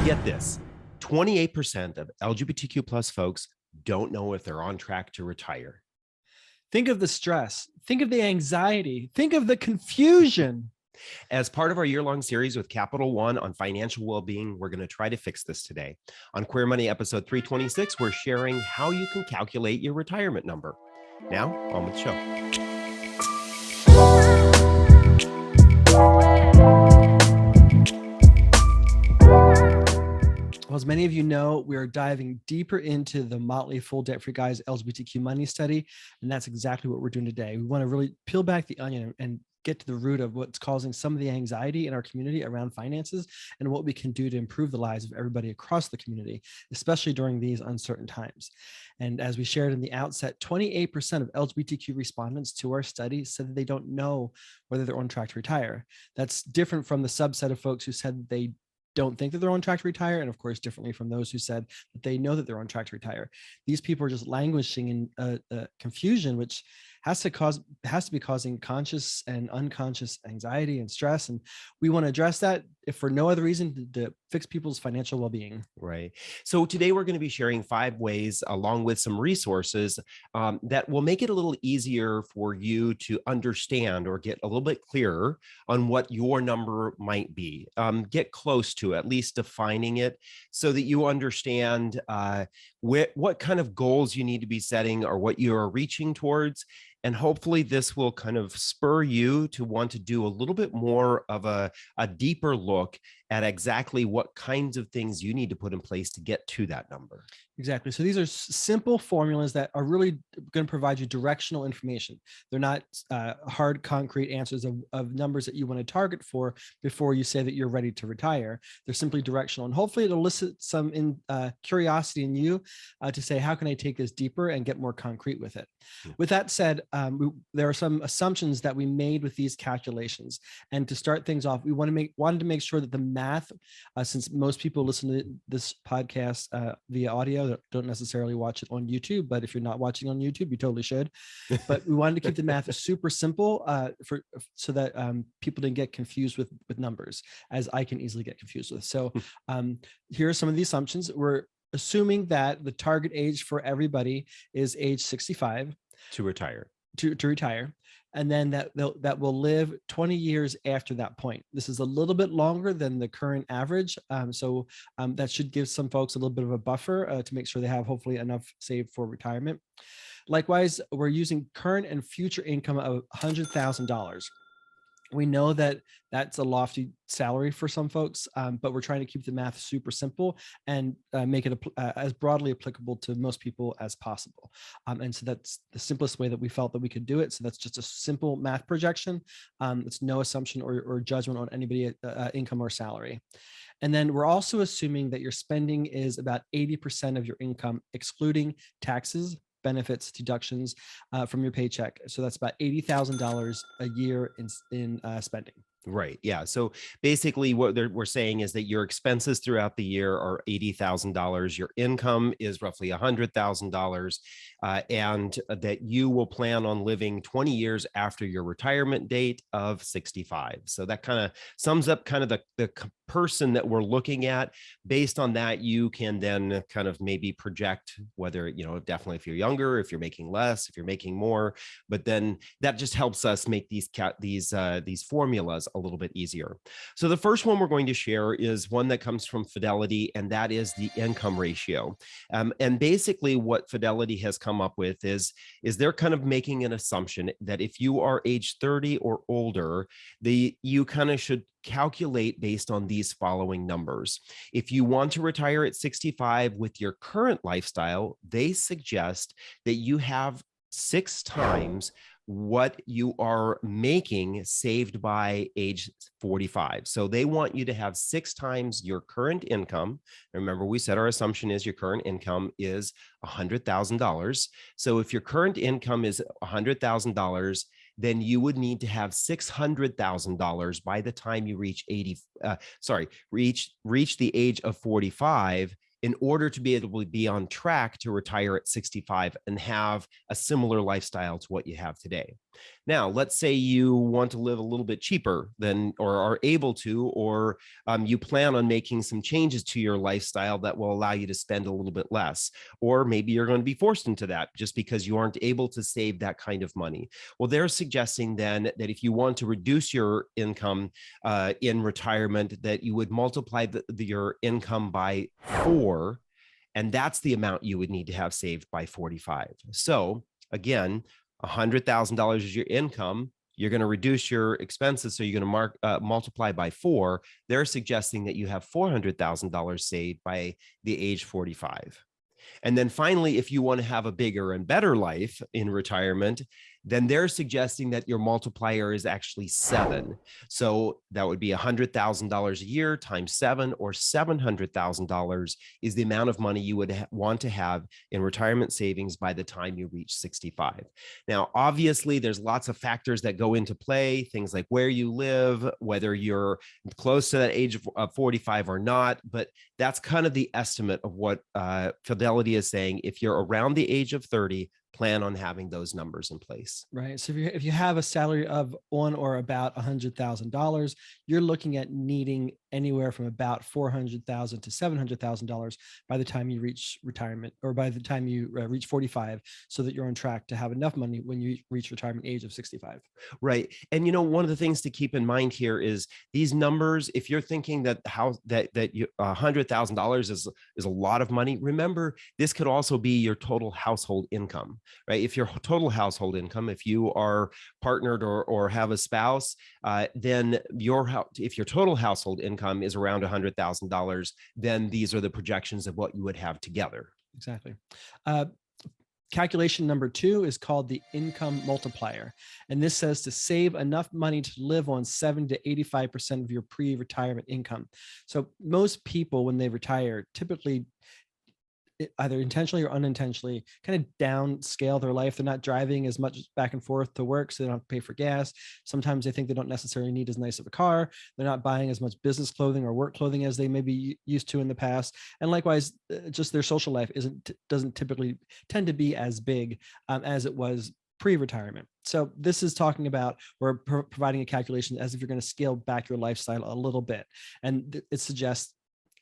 Get this, 28% of LGBTQ plus folks don't know if they're on track to retire. Think of the stress. Think of the anxiety. Think of the confusion. As part of our year-long series with Capital One on financial well-being, we're going to try to fix this today. On Queer Money episode 326, we're sharing how you can calculate your retirement number. Now, on with the show. Well, as many of you know, we are diving deeper into the Motley Fool Debt-Free Guys LGBTQ money study, and that's exactly what we're doing today. We want to really peel back the onion and get to the root of what's causing some of the anxiety in our community around finances and what we can do to improve the lives of everybody across the community, especially during these uncertain times. And as we shared in the outset, 28% of LGBTQ respondents to our study said that they don't know whether they're on track to retire. That's different from the subset of folks who said that they don't think that they're on track to retire, and of course differently from those who said that they know that they're on track to retire. These people are just languishing in confusion, which has to be causing conscious and unconscious anxiety and stress. And we want to address that, if for no other reason, to fix people's financial well-being. Right. So today we're going to be sharing 5 ways, along with some resources, that will make it a little easier for you to understand or get a little bit clearer on what your number might be. Get close to at least defining it so that you understand what kind of goals you need to be setting or what you are reaching towards. And hopefully this will kind of spur you to want to do a little bit more of a deeper look at exactly what kinds of things you need to put in place to get to that number. Exactly. So these are simple formulas that are really going to provide you directional information. They're not hard, concrete answers of numbers that you want to target for before you say that you're ready to retire. They're simply directional. And hopefully it'll elicit some curiosity in you to say, how can I take this deeper and get more concrete with it? Yeah. With that said, there are some assumptions that we made with these calculations. And to start things off, we wanted to make sure that the math, since most people listen to this podcast via audio, don't necessarily watch it on YouTube, but if you're not watching on YouTube, you totally should. But we wanted to keep the math super simple so that people didn't get confused with numbers, as I can easily get confused with. So here are some of the assumptions. We're assuming that the target age for everybody is age 65 to retire. To retire, and then that will live 20 years after that point. This is a little bit longer than the current average, so that should give some folks a little bit of a buffer to make sure they have hopefully enough saved for retirement. Likewise, we're using current and future income of $100,000. We know that that's a lofty salary for some folks, but we're trying to keep the math super simple and make it as broadly applicable to most people as possible. And so that's the simplest way that we felt that we could do it. So that's just a simple math projection. It's no assumption or judgment on anybody's income or salary. And then we're also assuming that your spending is about 80% of your income, excluding taxes, benefits, deductions from your paycheck. So that's about $80,000 a year in spending. Right. Yeah. So basically what we're saying is that your expenses throughout the year are $80,000. Your income is roughly $100,000, and that you will plan on living 20 years after your retirement date of 65. So that kind of sums up kind of the person that we're looking at. Based on that, you can then kind of maybe project whether, definitely if you're younger, if you're making less, if you're making more, but then that just helps us make these formulas a little bit easier. So the first one we're going to share is one that comes from Fidelity, and that is the income ratio. And basically what Fidelity has come up with is they're kind of making an assumption that if you are age 30 or older, you kind of should calculate based on these following numbers. If you want to retire at 65 with your current lifestyle, they suggest that you have 6 times what you are making saved by age 45. So they want you to have 6 times your current income. Remember, we said our assumption is your current income is $100,000. So if your current income is $100,000, then you would need to have $600,000 by the time you reach reach the age of 45 in order to be able to be on track to retire at 65 and have a similar lifestyle to what you have today. Now, let's say you want to live a little bit cheaper than, or are able to, or you plan on making some changes to your lifestyle that will allow you to spend a little bit less. Or maybe you're going to be forced into that just because you aren't able to save that kind of money. Well, they're suggesting then that if you want to reduce your income in retirement, that you would multiply your income by 4, and that's the amount you would need to have saved by 45. So again, $100,000 is your income. You're going to reduce your expenses, so you're going to multiply by 4. They're suggesting that you have $400,000 saved by the age 45. And then finally, if you want to have a bigger and better life in retirement, then they're suggesting that your multiplier is actually 7. So that would be $100,000 a year times 7, or $700,000 is the amount of money you would want to have in retirement savings by the time you reach 65. Now, obviously, there's lots of factors that go into play, things like where you live, whether you're close to that age of 45 or not, but that's kind of the estimate of what Fidelity is saying. If you're around the age of 30, plan on having those numbers in place. Right. So if you have a salary of on or about $100,000, you're looking at needing anywhere from about $400,000 to $700,000 by the time you reach retirement, or by the time you reach 45, so that you're on track to have enough money when you reach retirement age of 65. Right. And one of the things to keep in mind here is these numbers. If you're thinking that $100,000 is a lot of money, remember this could also be your total household income. Right? If your total household income, if you are partnered or have a spouse, then if your total household income is around $100,000, then these are the projections of what you would have together. Exactly. Calculation number 2 is called the income multiplier. And this says to save enough money to live on 70 to 85% of your pre-retirement income. So most people, when they retire, typically either intentionally or unintentionally kind of downscale their life. They're not driving as much back and forth to work, so they don't have to pay for gas. Sometimes they think they don't necessarily need as nice of a car. They're not buying as much business clothing or work clothing as they may be used to in the past. And likewise, just their social life doesn't typically tend to be as big as it was pre-retirement. So this is talking about, we're providing a calculation as if you're going to scale back your lifestyle a little bit. And it suggests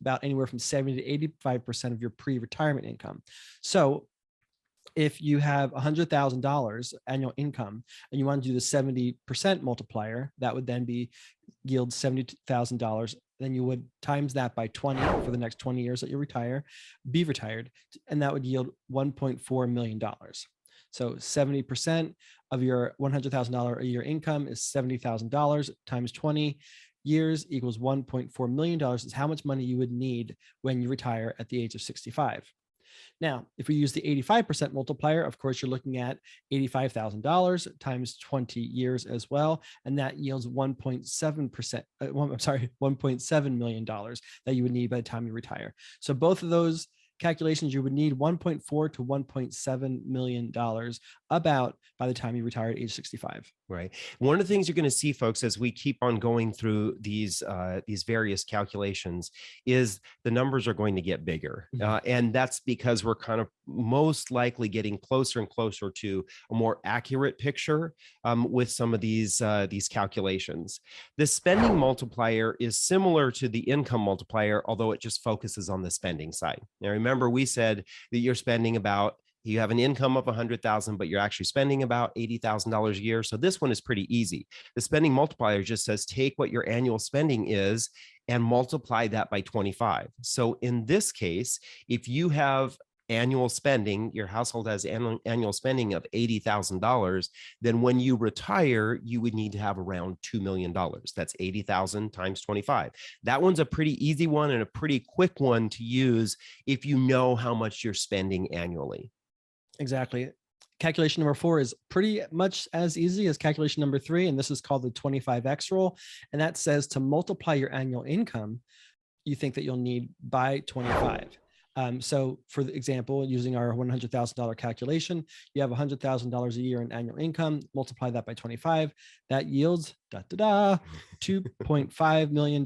about anywhere from 70 to 85% of your pre-retirement income. So if you have $100,000 annual income and you want to do the 70% multiplier, that would then yield $70,000. Then you would times that by 20 for the next 20 years that you be retired, and that would yield $1.4 million. So 70% of your $100,000 a year income is $70,000 times 20 years equals $1.4 million is how much money you would need when you retire at the age of 65. Now, if we use the 85% multiplier, of course, you're looking at $85,000 times 20 years as well. And that yields $1.7 million that you would need by the time you retire. So both of those calculations, you would need $1.4 to $1.7 million about by the time you retire at age 65. Right. One of the things you're going to see, folks, as we keep on going through these various calculations, is the numbers are going to get bigger, and that's because we're kind of most likely getting closer and closer to a more accurate picture with some of these calculations. The spending multiplier is similar to the income multiplier, although it just focuses on the spending side. Now, remember, we said that you have an income of 100,000, but you're actually spending about $80,000 a year. So this one is pretty easy. The spending multiplier just says, take what your annual spending is and multiply that by 25. So in this case, if you have annual spending, your household has annual spending of $80,000, then when you retire, you would need to have around $2 million. That's 80,000 times 25. That one's a pretty easy one and a pretty quick one to use if you know how much you're spending annually. Exactly. Calculation number 4 is pretty much as easy as calculation number 3, and this is called the 25x rule. And that says to multiply your annual income, you think that you'll need by 25. So for the example, using our $100,000 calculation, you have $100,000 a year in annual income, multiply that by 25, that yields $2.5 million.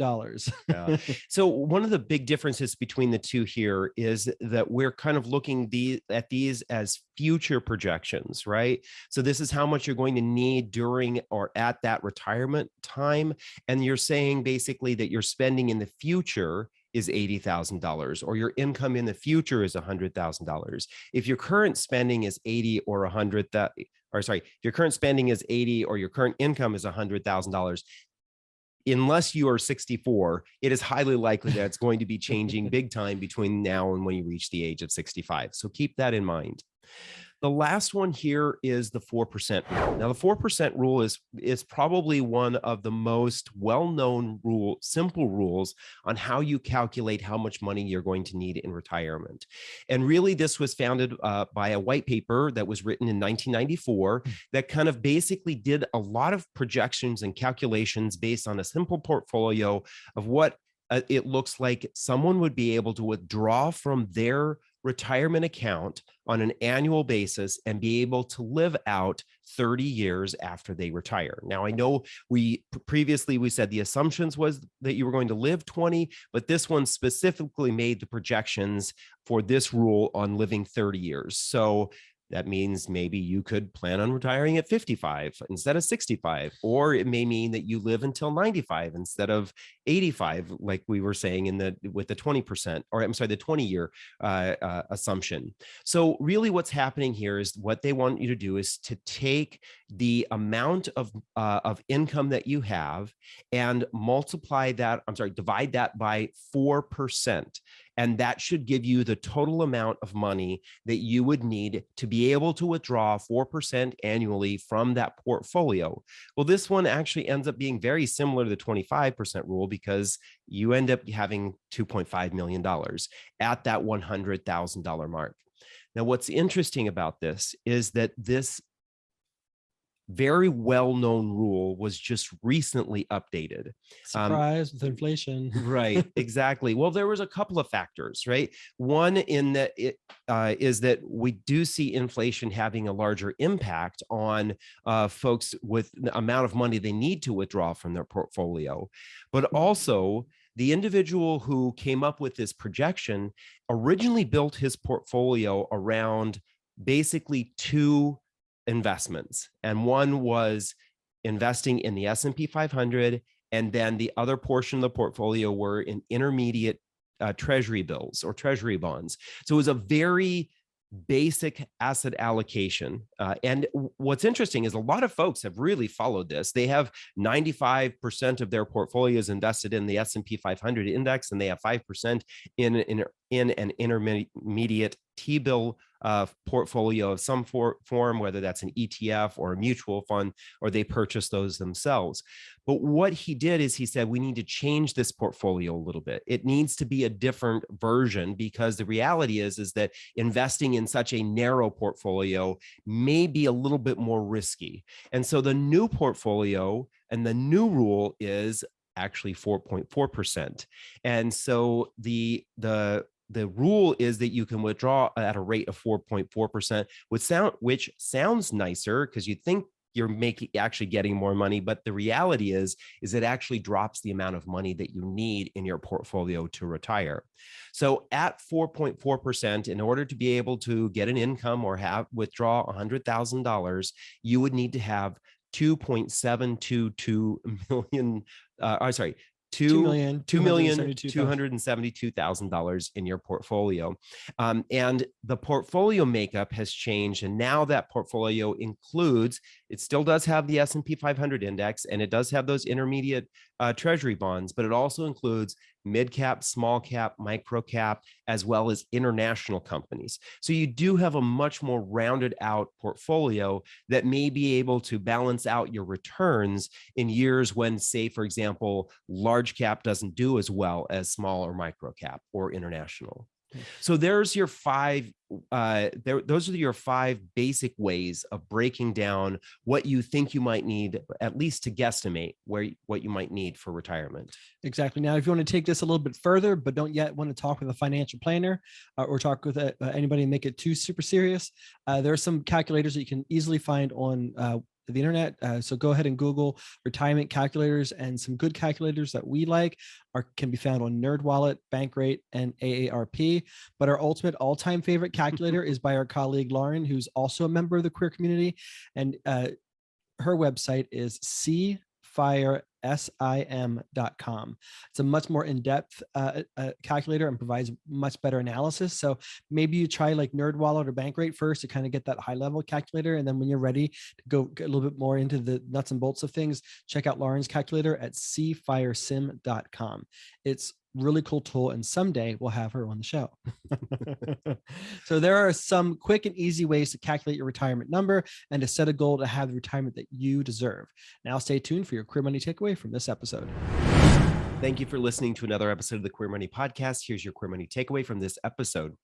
Yeah. So one of the big differences between the two here is that we're kind of looking at these as future projections, right? So this is how much you're going to need during or at that retirement time. And you're saying basically that your spending in the future is $80,000 or your income in the future is $100,000. If your current spending is 80 or 100, or sorry, if your current spending is 80 or your current income is $100,000, unless you are 64, it is highly likely that it's going to be changing big time between now and when you reach the age of 65. So keep that in mind. The last one here is the 4% rule. Now, the 4% rule is probably one of the most well-known simple rules on how you calculate how much money you're going to need in retirement. And really, this was founded by a white paper that was written in 1994 that kind of basically did a lot of projections and calculations based on a simple portfolio of what it looks like someone would be able to withdraw from their retirement account on an annual basis and be able to live out 30 years after they retire. Now, I know we said the assumptions was that you were going to live 20, but this one specifically made the projections for this rule on living 30 years. So that means maybe you could plan on retiring at 55 instead of 65, or it may mean that you live until 95 instead of 85, like we were saying with the 20%, or I'm sorry, the 20-year assumption. So really what's happening here is what they want you to do is to take the amount of income that you have and divide that by 4%. And that should give you the total amount of money that you would need to be able to withdraw 4% annually from that portfolio. Well, this one actually ends up being very similar to the 25% rule because you end up having $2.5 million at that $100,000 mark. Now, what's interesting about this is that this very well-known rule was just recently updated. Surprise with inflation. Right, exactly. Well, there was a couple of factors, right? One in that is that we do see inflation having a larger impact on folks with the amount of money they need to withdraw from their portfolio. But also, the individual who came up with this projection originally built his portfolio around basically two investments. And one was investing in the S&P 500. And then the other portion of the portfolio were in intermediate treasury bills or treasury bonds. So it was a very basic asset allocation. And what's interesting is a lot of folks have really followed this. They have 95% of their portfolios invested in the S&P 500 index, and they have 5% in an intermediate T-bill portfolio of some form, whether that's an ETF or a mutual fund, or they purchase those themselves. But what he did is he said, we need to change this portfolio a little bit. It needs to be a different version because the reality is that investing in such a narrow portfolio may be a little bit more risky. And so the new portfolio and the new rule is actually 4.4%. And so the rule is that you can withdraw at a rate of 4.4%, which sounds nicer because you think you're actually getting more money, but the reality is it actually drops the amount of money that you need in your portfolio to retire. So at 4.4%, in order to be able to get an income or withdraw $100,000, you would need to have $2.722 million. $2,272,000 in your portfolio. And the portfolio makeup has changed. And now that portfolio includes, it still does have the S&P 500 index, and it does have those intermediate treasury bonds, but it also includes mid-cap, small cap, micro cap, as well as international companies. So you do have a much more rounded out portfolio that may be able to balance out your returns in years when, say, for example, large cap doesn't do as well as small or micro cap or international. So there's your five. Those are your five basic ways of breaking down what you think you might need, at least to guesstimate what you might need for retirement. Exactly. Now, if you want to take this a little bit further, but don't yet want to talk with a financial planner or talk with anybody and make it too super serious, there are some calculators that you can easily find on the internet. So go ahead and Google retirement calculators, and some good calculators that we like can be found on NerdWallet, Bankrate, and AARP. But our ultimate all-time favorite calculator is by our colleague Lauren, who's also a member of the queer community, and her website is cfiresim.com. It's a much more in-depth calculator and provides much better analysis. So maybe you try like NerdWallet or Bankrate first to kind of get that high-level calculator, and then when you're ready to go get a little bit more into the nuts and bolts of things, check out Lauren's calculator at cfiresim.com. It's really cool tool, and someday we'll have her on the show. So there are some quick and easy ways to calculate your retirement number and to set a goal to have the retirement that you deserve. Now stay tuned for your Queer Money takeaway from this episode. Thank you for listening to another episode of the Queer Money Podcast. Here's your Queer Money takeaway from this episode.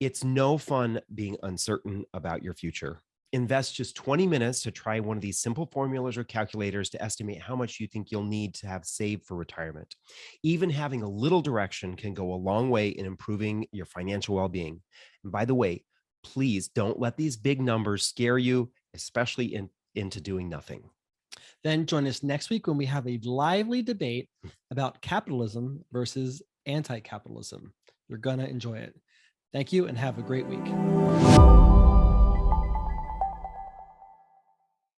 It's no fun being uncertain about your future. Invest just 20 minutes to try one of these simple formulas or calculators to estimate how much you think you'll need to have saved for retirement. Even having a little direction can go a long way in improving your financial well-being. And by the way, please don't let these big numbers scare you, especially into doing nothing. Then join us next week when we have a lively debate about capitalism versus anti-capitalism. You're going to enjoy it. Thank you and have a great week.